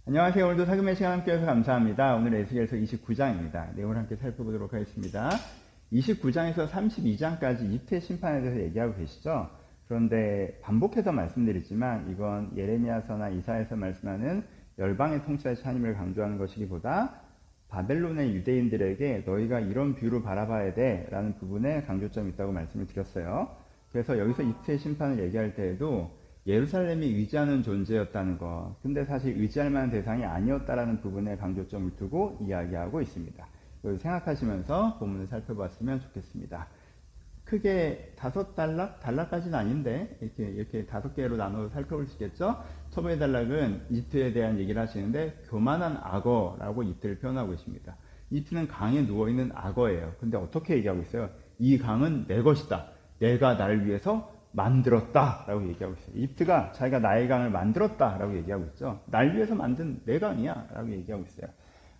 안녕하세요. 오늘도 사금의 시간 함께해서 감사합니다. 오늘 에스겔서 29장입니다. 내용을 함께 살펴보도록 하겠습니다. 29장에서 32장까지 이태의 심판에 대해서 얘기하고 계시죠. 그런데 반복해서 말씀드리지만 이건 예레미야서나 이사야에서 말씀하는 열방의 통치자의 하나님을 강조하는 것이기보다 바벨론의 유대인들에게 너희가 이런 뷰로 바라봐야 돼 라는 부분에 강조점이 있다고 말씀을 드렸어요. 그래서 여기서 이태의 심판을 얘기할 때에도 예루살렘이 의지하는 존재였다는 것, 근데 사실 의지할 만한 대상이 아니었다라는 부분에 강조점을 두고 이야기하고 있습니다. 이걸 생각하시면서 본문을 살펴봤으면 좋겠습니다. 크게 5단락? 단락까지는 아닌데 이렇게 5개로 나눠서 살펴볼 수 있겠죠. 첫 번째 단락은 이트에 대한 얘기를 하시는데 교만한 악어라고 이트를 표현하고 있습니다. 이트는 강에 누워있는 악어예요. 근데 어떻게 얘기하고 있어요? 이 강은 내 것이다. 내가 나를 위해서 만들었다 라고 얘기하고 있어요. 이집트가 자기가 나의 강을 만들었다 라고 얘기하고 있죠. 날 위해서 만든 내 강이야 라고 얘기하고 있어요.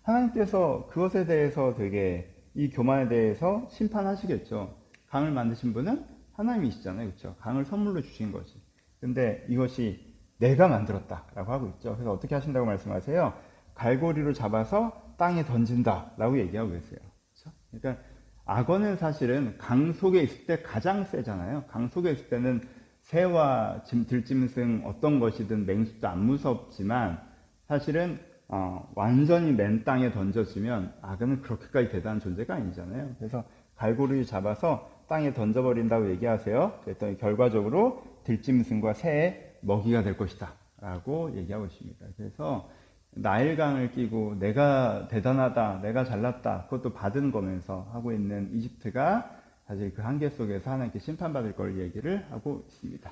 하나님께서 그것에 대해서 되게 이 교만에 대해서 심판하시겠죠. 강을 만드신 분은 하나님이시잖아요. 그렇죠? 강을 선물로 주신 거지. 근데 이것이 내가 만들었다 라고 하고 있죠. 그래서 어떻게 하신다고 말씀하세요? 갈고리로 잡아서 땅에 던진다 라고 얘기하고 계세요. 그렇죠? 그러니까 악어는 사실은 강 속에 있을 때 가장 세잖아요. 강 속에 있을 때는 새와 들짐승 어떤 것이든 맹수도 안 무섭지만 사실은 완전히 맨 땅에 던져지면 악어는 그렇게까지 대단한 존재가 아니잖아요. 그래서 갈고리를 잡아서 땅에 던져버린다고 얘기하세요. 그랬더니 결과적으로 들짐승과 새의 먹이가 될 것이다 라고 얘기하고 있습니다. 그래서 나일강을 끼고 내가 대단하다, 내가 잘났다, 그것도 받은 거면서 하고 있는 이집트가 사실 그 한계 속에서 하나님께 심판받을 걸 얘기를 하고 있습니다.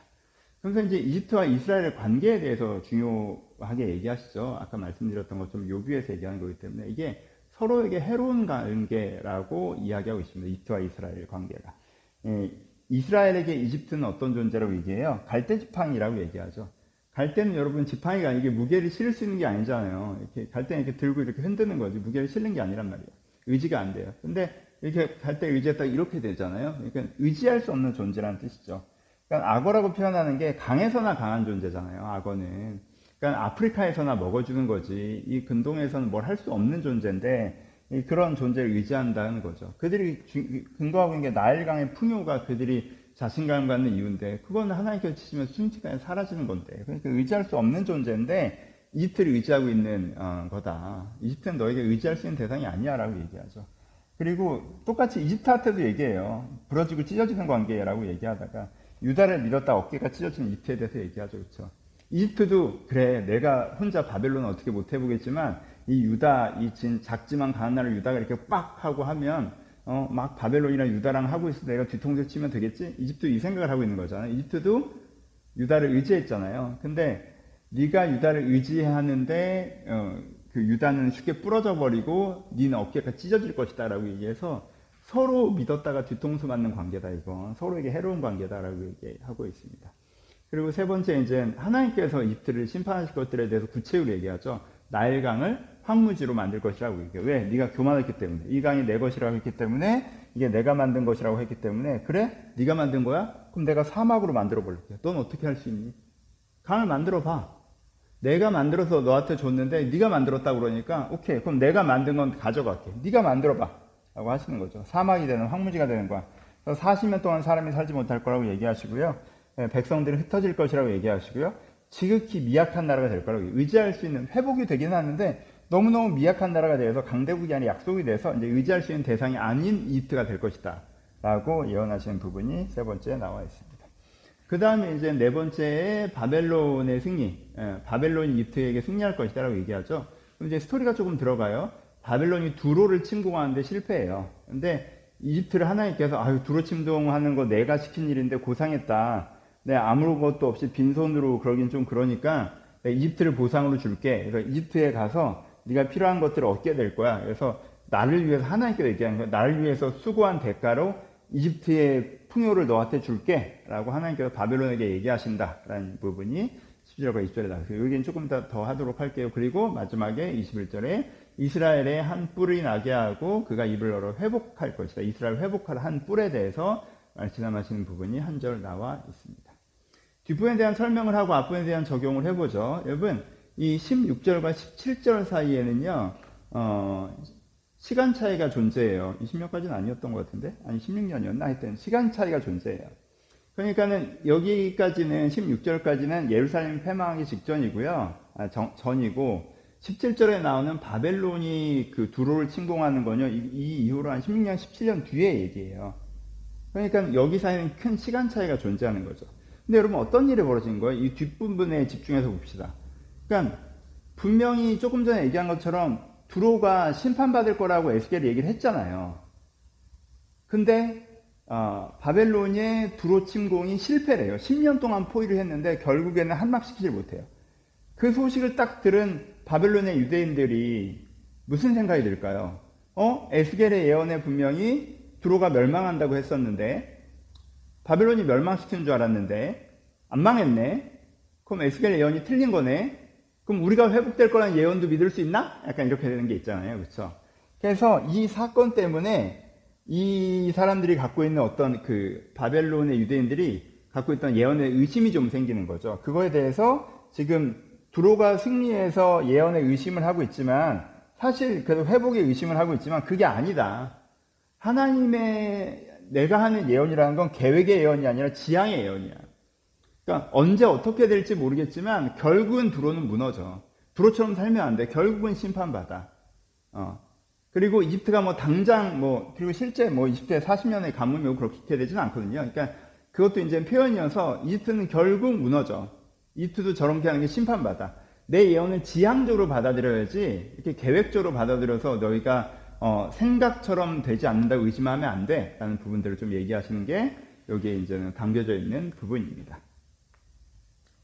그래서 이제 이집트와 이스라엘의 관계에 대해서 중요하게 얘기하시죠. 아까 말씀드렸던 것처럼 요비에서 얘기하는 거기 때문에 이게 서로에게 해로운 관계라고 이야기하고 있습니다. 이집트와 이스라엘 관계가. 이스라엘에게 이집트는 어떤 존재라고 얘기해요? 갈대지팡이라고 얘기하죠. 갈대는 여러분 지팡이가 이게 무게를 실을 수 있는 게 아니잖아요. 이렇게 갈대는 이렇게 들고 이렇게 흔드는 거지 무게를 실는 게 아니란 말이에요. 의지가 안 돼요. 근데 이렇게 갈대 의지했다가 이렇게 되잖아요. 그러니까 의지할 수 없는 존재라는 뜻이죠. 그러니까 악어라고 표현하는 게 강에서나 강한 존재잖아요. 악어는. 그러니까 아프리카에서나 먹어주는 거지. 이 근동에서는 뭘 할 수 없는 존재인데 그런 존재를 의지한다는 거죠. 그들이 근거하고 있는 게 나일강의 풍요가 그들이 자신감 갖는 이유인데 그건 하나님께서 치시면 순식간에 사라지는 건데 그러니까 의지할 수 없는 존재인데 이집트를 의지하고 있는 거다. 이집트는 너에게 의지할 수 있는 대상이 아니야 라고 얘기하죠. 그리고 똑같이 이집트한테도 얘기해요. 부러지고 찢어지는 관계라고 얘기하다가 유다를 믿었다 어깨가 찢어지는 이집트에 대해서 얘기하죠. 그렇죠? 이집트도 그래 내가 혼자 바벨론은 어떻게 못 해보겠지만 이 유다 이 작지만 강한 나라 유다가 이렇게 빡 하고 하면 막 바벨론이랑 유다랑 하고 있어 내가 뒤통수 치면 되겠지? 이집트도 이 생각을 하고 있는 거잖아요. 이집트도 유다를 의지했잖아요. 근데 네가 유다를 의지하는데 그 유다는 쉽게 부러져 버리고 네는 어깨가 찢어질 것이다 라고 얘기해서 서로 믿었다가 뒤통수 맞는 관계다 이건 서로에게 해로운 관계다라고 얘기하고 있습니다. 그리고 세 번째 이제 하나님께서 이집트를 심판하실 것들에 대해서 구체적으로 얘기하죠. 나일강을 황무지로 만들 것이라고 얘기해요. 왜? 네가 교만했기 때문에. 이 강이 내 것이라고 했기 때문에 이게 내가 만든 것이라고 했기 때문에 그래? 네가 만든 거야? 그럼 내가 사막으로 만들어 볼게. 넌 어떻게 할 수 있니? 강을 만들어 봐. 내가 만들어서 너한테 줬는데 네가 만들었다고 그러니까 오케이. 그럼 내가 만든 건 가져갈게. 네가 만들어 봐. 라고 하시는 거죠. 사막이 되는 황무지가 되는 거야. 40년 동안 사람이 살지 못할 거라고 얘기하시고요. 백성들은 흩어질 것이라고 얘기하시고요. 지극히 미약한 나라가 될 거라고 의지할 수 있는 회복이 되긴 하는데 너무너무 미약한 나라가 돼서 강대국이 아니라 약속이 돼서 이제 의지할 수 있는 대상이 아닌 이집트가 될 것이다. 라고 예언하시는 부분이 세 번째에 나와 있습니다. 그 다음에 이제 네 번째에 바벨론의 승리, 바벨론이 이집트에게 승리할 것이다 라고 얘기하죠. 그럼 이제 스토리가 조금 들어가요. 바벨론이 두로를 침공하는데 실패해요. 근데 이집트를 하나님께서 아유 두로 침공하는 거 내가 시킨 일인데 고상했다. 아무것도 없이 빈손으로 그러긴 좀 그러니까 이집트를 보상으로 줄게. 그래서 이집트에 가서 네가 필요한 것들을 얻게 될 거야. 그래서 나를 위해서 하나님께서 얘기하는 거야. 나를 위해서 수고한 대가로 이집트의 풍요를 너한테 줄게 라고 하나님께서 바벨론에게 얘기하신다라는 부분이 11절과 20절에 나와요. 여기는 조금 더 하도록 할게요. 그리고 마지막에 21절에 이스라엘의 한 뿔이 나게 하고 그가 입을 열어 회복할 것이다. 이스라엘 회복할 한 뿔에 대해서 말씀하시는 부분이 한 절 나와 있습니다. 뒷부분에 대한 설명을 하고 앞부분에 대한 적용을 해보죠. 여러분 이 16절과 17절 사이에는요, 시간 차이가 존재해요. 20년까지는 아니었던 것 같은데? 아니, 16년이었나? 하여튼, 시간 차이가 존재해요. 그러니까는, 여기까지는, 16절까지는 예루살렘 패망하기 직전이고요. 전이고, 17절에 나오는 바벨론이 그 두로를 침공하는 거는요, 이 이후로 한 16년, 17년 뒤에 얘기예요. 그러니까 여기 사이에는 큰 시간 차이가 존재하는 거죠. 근데 여러분 어떤 일이 벌어진 거예요? 이 뒷부분에 집중해서 봅시다. 그러니까 분명히 조금 전에 얘기한 것처럼 두로가 심판받을 거라고 에스겔이 얘기를 했잖아요. 근데 바벨론의 두로 침공이 실패래요. 10년 동안 포위를 했는데 결국에는 한막시키지 못해요. 그 소식을 딱 들은 바벨론의 유대인들이 무슨 생각이 들까요? 에스겔의 예언에 분명히 두로가 멸망한다고 했었는데 바벨론이 멸망시키는 줄 알았는데 안 망했네. 그럼 에스겔의 예언이 틀린 거네. 그럼 우리가 회복될 거라는 예언도 믿을 수 있나? 약간 이렇게 되는 게 있잖아요. 그렇죠? 그래서 이 사건 때문에 이 사람들이 갖고 있는 어떤 그 바벨론의 유대인들이 갖고 있던 예언에 의심이 좀 생기는 거죠. 그거에 대해서 지금 두로가 승리해서 예언에 의심을 하고 있지만 사실 그래도 회복에 의심을 하고 있지만 그게 아니다. 하나님의 내가 하는 예언이라는 건 계획의 예언이 아니라 지향의 예언이야. 그러니까 언제 어떻게 될지 모르겠지만 결국은 두로는 무너져. 두로처럼 살면 안 돼. 결국은 심판받아. 그리고 이집트가 뭐 당장 그리고 실제 이집트에 40년의 가뭄이 오고 그렇게 되지는 않거든요. 그러니까 그것도 이제 표현이어서 이집트는 결국 무너져. 이집트도 저렇게 하는 게 심판받아. 내 예언을 지향적으로 받아들여야지 이렇게 계획적으로 받아들여서 너희가 생각처럼 되지 않는다고 의심하면 안 돼. 라는 부분들을 좀 얘기하시는 게 여기에 이제는 담겨져 있는 부분입니다.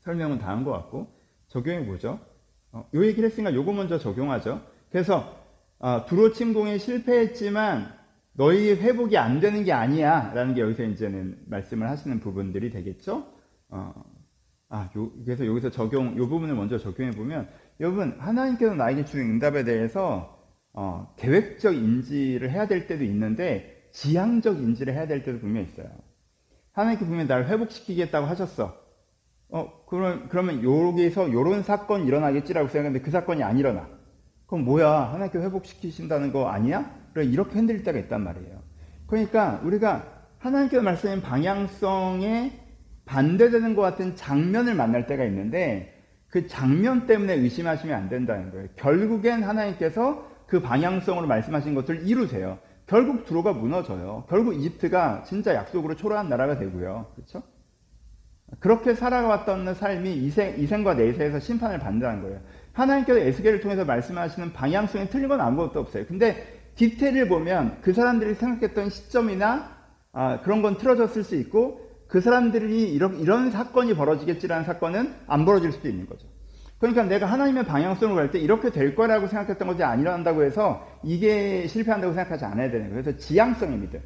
설명은 다 한 것 같고, 적용해 보죠. 요 얘기를 했으니까 요거 먼저 적용하죠. 그래서, 두로 침공에 실패했지만 너희 회복이 안 되는 게 아니야. 라는 게 여기서 이제는 말씀을 하시는 부분들이 되겠죠. 그래서 여기서 요 부분을 먼저 적용해 보면, 여러분, 하나님께서 나에게 주는 응답에 대해서 계획적 인지를 해야 될 때도 있는데 지향적 인지를 해야 될 때도 분명히 있어요. 하나님께 분명히 나를 회복시키겠다고 하셨어. 그러면 여기서 요런 사건이 일어나겠지라고 생각했는데 그 사건이 안 일어나. 그럼 뭐야? 하나님께 회복시키신다는 거 아니야? 그래, 이렇게 흔들릴 때가 있단 말이에요. 그러니까 우리가 하나님께서 말씀하신 방향성에 반대되는 것 같은 장면을 만날 때가 있는데 그 장면 때문에 의심하시면 안 된다는 거예요. 결국엔 하나님께서 그 방향성으로 말씀하신 것을 이루세요. 결국 두로가 무너져요. 결국 이집트가 진짜 약속으로 초라한 나라가 되고요. 그렇죠? 그렇게 살아왔던 삶이 이생과 내세에서 심판을 받는다는 거예요. 하나님께서 에스겔을 통해서 말씀하시는 방향성이 틀린 건 아무것도 없어요. 근데 디테일을 보면 그 사람들이 생각했던 시점이나 그런 건 틀어졌을 수 있고 그 사람들이 이런 사건이 벌어지겠지라는 사건은 안 벌어질 수도 있는 거죠. 그러니까 내가 하나님의 방향성으로 갈 때 이렇게 될 거라고 생각했던 것이 안 일어난다고 해서 이게 실패한다고 생각하지 않아야 되는 거예요. 그래서 지향성의 믿음.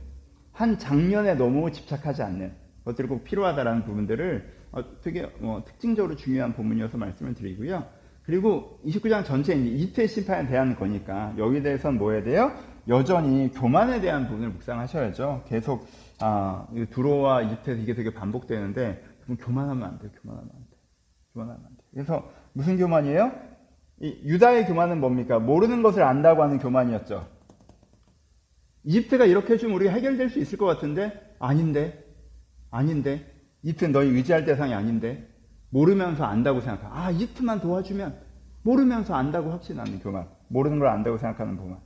한 장면에 너무 집착하지 않는 것들이 꼭 필요하다라는 부분들을 되게 특징적으로 중요한 본문이어서 말씀을 드리고요. 그리고 29장 전체에 이집트의 심판에 대한 거니까 여기에 대해서는 뭐 해야 돼요? 여전히 교만에 대한 부분을 묵상하셔야죠. 계속 두로와 이집트에서 이게 되게 반복되는데 교만하면 안 돼요. 교만하면 안 돼요. 그래서 무슨 교만이에요? 유다의 교만은 뭡니까? 모르는 것을 안다고 하는 교만이었죠. 이집트가 이렇게 해주면 우리가 해결될 수 있을 것 같은데 아닌데 이집트는 너희 의지할 대상이 아닌데 모르면서 안다고 생각하. 이집트만 도와주면 모르면서 안다고 확신하는 교만. 모르는 걸 안다고 생각하는 교만.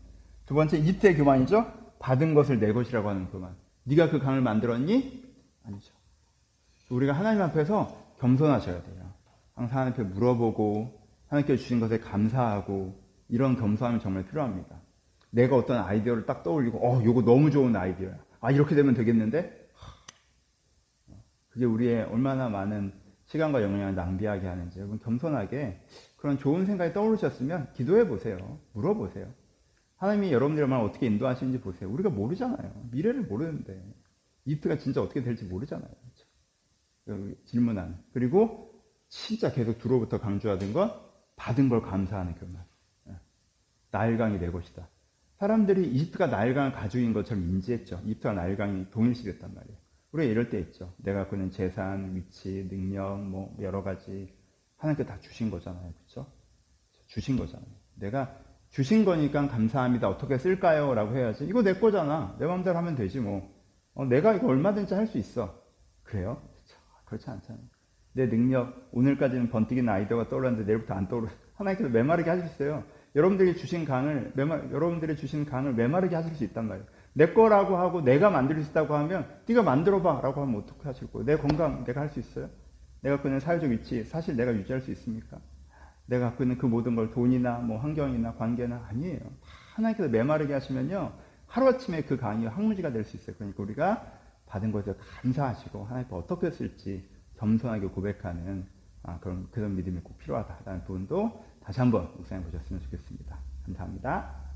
두 번째 이집트의 교만이죠. 받은 것을 내 것이라고 하는 교만. 네가 그 강을 만들었니? 아니죠. 우리가 하나님 앞에서 겸손하셔야 돼요. 항상 하나님께 물어보고 하나님께 주신 것에 감사하고 이런 겸손함이 정말 필요합니다. 내가 어떤 아이디어를 딱 떠올리고 이거 너무 좋은 아이디어야. 이렇게 되면 되겠는데? 그게 우리의 얼마나 많은 시간과 영향을 낭비하게 하는지 여러분 겸손하게 그런 좋은 생각이 떠오르셨으면 기도해 보세요. 물어보세요. 하나님이 여러분들의 마음을 어떻게 인도하시는지 보세요. 우리가 모르잖아요. 미래를 모르는데 이집트가 진짜 어떻게 될지 모르잖아요. 그렇죠? 질문하는. 그리고 진짜 계속 두로부터 강조하던 건 받은 걸 감사하는 교만. 나일강이 내 것이다. 사람들이 이집트가 나일강을 가족인 것처럼 인지했죠. 이집트와 나일강이 동일시됐단 말이에요. 우리가 이럴 때 있죠. 내가 갖고 있는 재산, 위치, 능력, 여러 가지 하나님께 다 주신 거잖아요. 그렇죠? 주신 거잖아요. 내가 주신 거니까 감사합니다. 어떻게 쓸까요? 라고 해야지. 이거 내 거잖아. 내 마음대로 하면 되지 뭐. 내가 이거 얼마든지 할 수 있어. 그래요? 그렇지 않잖아요. 내 능력, 오늘까지는 번뜩이는 아이디어가 떠올랐는데 내일부터 안 떠오르. 하나님께서 메마르게 하실 수 있어요. 여러분들이 주신 여러분들이 주신 강을 메마르게 하실 수 있단 말이에요. 내 거라고 하고 내가 만들 수 있다고 하면 네가 만들어봐 라고 하면 어떻게 하실 거예요? 내 건강 내가 할 수 있어요? 내가 갖고 있는 사회적 위치 사실 내가 유지할 수 있습니까? 내가 갖고 있는 그 모든 걸 돈이나 뭐 환경이나 관계나 아니에요. 하나님께서 메마르게 하시면요. 하루아침에 그 강이 황무지가 될 수 있어요. 그러니까 우리가 받은 것에 감사하시고 하나님께 어떻게 쓸지 겸손하게 고백하는 그런 믿음이 꼭 필요하다라는 부분도 다시 한번 묵상해 보셨으면 좋겠습니다. 감사합니다.